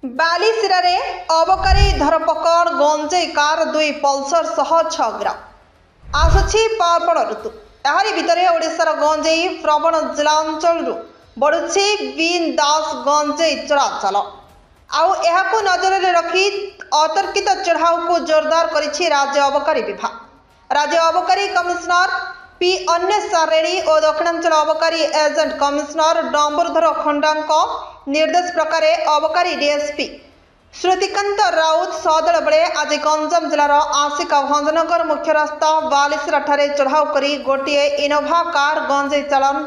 ବାଲିସିରାରେ ଅବକାରୀ ଧରପକଡ଼ ଗଞ୍ଜେଇ car 2 Pulsar ସହ 6 ଗ୍ରାମ। ଆସୁଛି ପାର୍ବଣ ଋତୁ। ଏହାରି ଭିତରେ ଓଡ଼ିଶାର ଗଞ୍ଜେଇ ପ୍ରବଣ ଜିଲ୍ଲା ଅଞ୍ଚଳରୁ ବଢ଼ୁଛି ବିନ୍ଦାସ ଗଞ୍ଜେଇ ଚଳାଚଳ। ଆଉ ଏହାକୁ ନଜରରେ ରଖି ଅତର୍କିତ ଚଢ଼ାଉକୁ ଜୋରଦାର କରିଛି ରାଜ୍ୟ ଅବକାରୀ ବିଭାଗ। ରାଜ୍ୟ ଅବକାରୀ କମିଶନର ପି ଅନ୍ନେଶା ରେଡ୍ଡି ଓ ଦକ୍ଷିଣାଞ୍ଚଳ ଅବକାରୀ ଏଜେଣ୍ଟ କମିଶନର ଡମ୍ବରୁଧର ଖଣ୍ଡାଙ୍କ ନିର୍ଦ୍ଦେଶ ପ୍ରକାରେ ଅବକାରୀ ଡିଏସ୍ପି ଶ୍ରୁତିକାନ୍ତ ରାଉତ ସଦଳ ବେଳେ ଆଜି ଗଞ୍ଜାମ ଜିଲ୍ଲାର ଆସିକା ଭଞ୍ଜନଗର ମୁଖ୍ୟ ରାସ୍ତା ବାଲିସିରାଠାରେ ଚଢ଼ାଉ କରି ଗୋଟିଏ ଇନୋଭା କାର ଗଞ୍ଜେଇ ଚାଲାଣ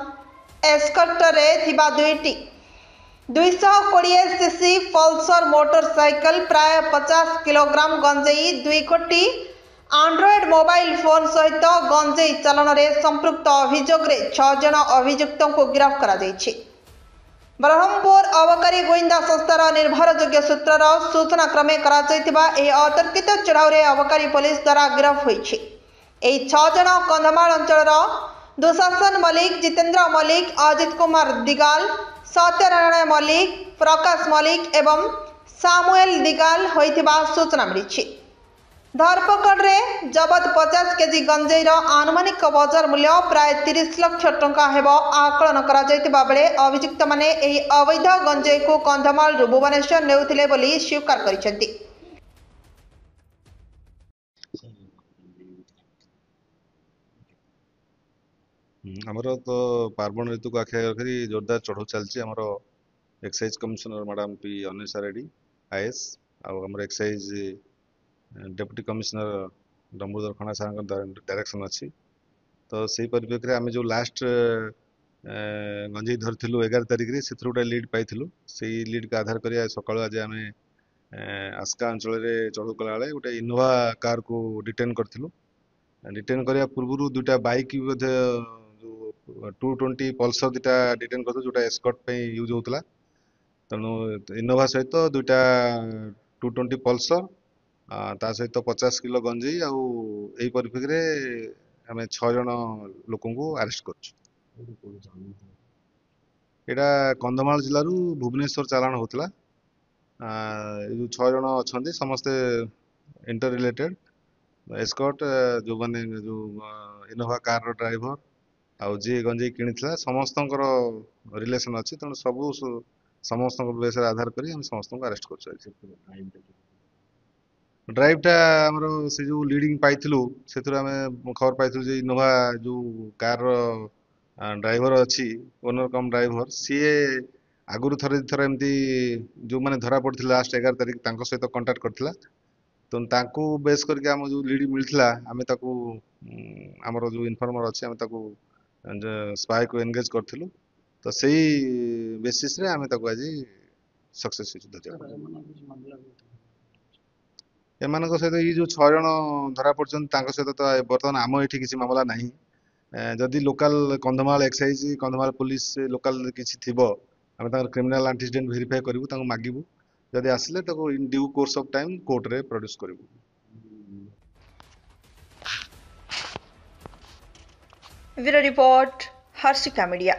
ଏସ୍କର୍ଟରେ ଥିବା 2ଟି 220 ସିସି ପଲ୍ସର ମୋଟର ସାଇକେଲ ପ୍ରାୟ 50 କିଲୋଗ୍ରାମ ଗଞ୍ଜେଇ 2 କୋଟି ଆଣ୍ଡ୍ରଏଡ୍ ମୋବାଇଲ ଫୋନ୍ ସହିତ ଗଞ୍ଜେଇ ଚାଲାଣରେ ସମ୍ପୃକ୍ତ ଅଭିଯୋଗରେ 6 ଜଣ ଅଭିଯୁକ୍ତଙ୍କୁ ଗିରଫ କରାଯାଇଛି। ବ୍ରହ୍ମପୁର ଅବକାରୀ ଗୁଇନ୍ଦା ସଂସ୍ଥାର ନିର୍ଭରଯୋଗ୍ୟ ସୂତ୍ରର ସୂଚନା କ୍ରମେ କରାଯାଇଥିବା ଏହି ଅତର୍କିତ ଚଢ଼ାଉରେ ଅବକାରୀ ପୋଲିସ ଦ୍ୱାରା ଗିରଫ ହୋଇଛି। ଏହି 6 ଜଣ କନ୍ଧମାଳ ଅଞ୍ଚଳର ଦୁଶାସନ ମଲ୍ଲିକ, ଜିତେନ୍ଦ୍ର ମଲ୍ଲିକ, ଅଜିତ କୁମାର ଦିଗାଲ, ସତ୍ୟନାରାୟଣ ମଲ୍ଲିକ, ପ୍ରକାଶ ମଲ୍ଲିକ ଏବଂ ସାମୁଏଲ ଦିଗାଲ ହୋଇଥିବା ସୂଚନା ମିଳିଛି। ଧରପକଡ଼ରେ ଜବତ 50 କେଜି ଗଞ୍ଜେଇର ଆନୁମାନିକ ବଜାର ମୂଲ୍ୟ ପ୍ରାୟ 30 ଲକ୍ଷ ଟଙ୍କା ହେବ ଆକଳନ କରାଯାଇଥିବା ବେଳେ ଅଭିଯୁକ୍ତମାନେ ଏହି ଅବୈଧ ଗଞ୍ଜେଇକୁ କନ୍ଧମାଳରୁ ଭୁବନେଶ୍ୱର ନେଉଥିଲେ ବୋଲି ସ୍ୱୀକାର କରିଛନ୍ତି। ଆମର ତ ପାର୍ବଣ ଋତୁକୁ ଆଖି ରଖି ଜୋରଦାର ଚଢ଼ଉ ଚାଲିଛି। ଆମର excise commissioner madam P Annesha Reddy IAS ଆଉ ଆମର ଏକ୍ସାଇଜ ଡେପୁଟି କମିଶନର ଡମ୍ବରୁଧର ଖଣ୍ଡା ସାରଙ୍କ ଡାଇରେକ୍ସନ ଅଛି। ତ ସେଇ ପରିପ୍ରେକ୍ଷୀରେ ଆମେ ଯେଉଁ ଲାଷ୍ଟ ଗଞ୍ଜେଇ ଧରିଥିଲୁ 11 ତାରିଖରେ, ସେଥିରୁ ଗୋଟେ ଲିଡ୍ ପାଇଥିଲୁ। ସେଇ ଲିଡ୍କୁ ଆଧାର କରି ସକାଳୁ ଆଜି ଆମେ ଆସ୍କା ଅଞ୍ଚଳରେ ଚଢ଼ଉ କଲାବେଳେ ଗୋଟେ ଇନୋଭା କାରକୁ ଡିଟେନ୍ କରିଥିଲୁ। ଡିଟେନ୍ କରିବା ପୂର୍ବରୁ 2ଟା ବାଇକ୍ ମଧ୍ୟ ଯେଉଁ 220 ପଲ୍ସର 2ଟା ଡିଟେନ୍ କରିଥିଲୁ, ଯେଉଁଟା ଏସ୍କର୍ଟ ପାଇଁ ୟୁଜ୍ ହେଉଥିଲା। ତେଣୁ ଇନୋଭା ସହିତ 2ଟା 220 ପଲ୍ସର ତା ସହିତ 50 କିଲୋ ଗଞ୍ଜେଇ, ଆଉ ଏଇ ପରିପ୍ରେକ୍ଷୀରେ ଆମେ 6 ଜଣ ଲୋକଙ୍କୁ ଆରେଷ୍ଟ କରିଛୁ। ଏଇଟା କନ୍ଧମାଳ ଜିଲ୍ଲାରୁ ଭୁବନେଶ୍ୱର ଚାଲାଣ ହେଉଥିଲା। ଏ ଯେଉଁ 6 ଜଣ ଅଛନ୍ତି ସମସ୍ତେ ଇଣ୍ଟର ରିଲେଟେଡ୍। ଏସ୍କର୍ଟ ଯେଉଁମାନେ ଯେଉଁ ଇନୋଭା କାରର ଡ୍ରାଇଭର ଆଉ ଯିଏ ଗଞ୍ଜେଇ କିଣିଥିଲା ସମସ୍ତଙ୍କର ରିଲେସନ୍ ଅଛି। ତେଣୁ ସମସ୍ତଙ୍କ ବେଶରେ ଆଧାର କରି ଆମେ ସମସ୍ତଙ୍କୁ ଆରେଷ୍ଟ କରୁଛୁ। ଡ୍ରାଇଭଟା ଆମର ସେ ଯେଉଁ ଲିଡ଼ିଂ ପାଇଥିଲୁ, ସେଥିରୁ ଆମେ ଖବର ପାଇଥିଲୁ ଯେ ଇନୋଭା ଯେଉଁ କାରର ଡ୍ରାଇଭର ଅଛି, ଓନର କମ୍ ଡ୍ରାଇଭର, ସିଏ ଆଗରୁ ଥରେ ଦୁଇଥର ଏମିତି ଯେଉଁମାନେ ଧରା ପଡ଼ିଥିଲା ଲାଷ୍ଟ 11 ତାରିଖ ତାଙ୍କ ସହିତ କଣ୍ଟାକ୍ଟ କରିଥିଲା। ତେଣୁ ତାଙ୍କୁ ବେସ୍ କରିକି ଆମ ଯେଉଁ ଲିଡ୍ ମିଳିଥିଲା, ଆମେ ତାକୁ ଆମର ଯେଉଁ ଇନଫର୍ମର ଅଛି ଆମେ ତାକୁ ସ୍ପାଇକୁ ଏନଗେଜ୍ କରିଥିଲୁ। ତ ସେଇ ବେସିସ୍ରେ ଆମେ ତାକୁ ଆଜି ସକ୍ସେସ୍ ହେଇଛୁ। ଏମାନଙ୍କ ସହିତ ଏଇ ଯେଉଁ 6 ଜଣ ଧରା ପଡ଼ିଛନ୍ତି ତାଙ୍କ ସହିତ ତ ବର୍ତ୍ତମାନ ଆମ ଏଠି କିଛି ମାମଲା ନାହିଁ। ଯଦି local Kandhamal excise, Kandhamal police local କିଛି ଥିବ, ଆମେ ତାଙ୍କର କ୍ରିମିନାଲ ଆଣ୍ଟିସିଡେଣ୍ଟ ଭେରିଫାଏ କରିବୁ, ତାଙ୍କୁ ମାଗିବୁ। ଯଦି ଆସିଲେ ତାକୁ in due course of time କୋର୍ଟରେ ପ୍ରଡ୍ୟୁସ୍ କରିବୁ। Bureau report, Harshika media.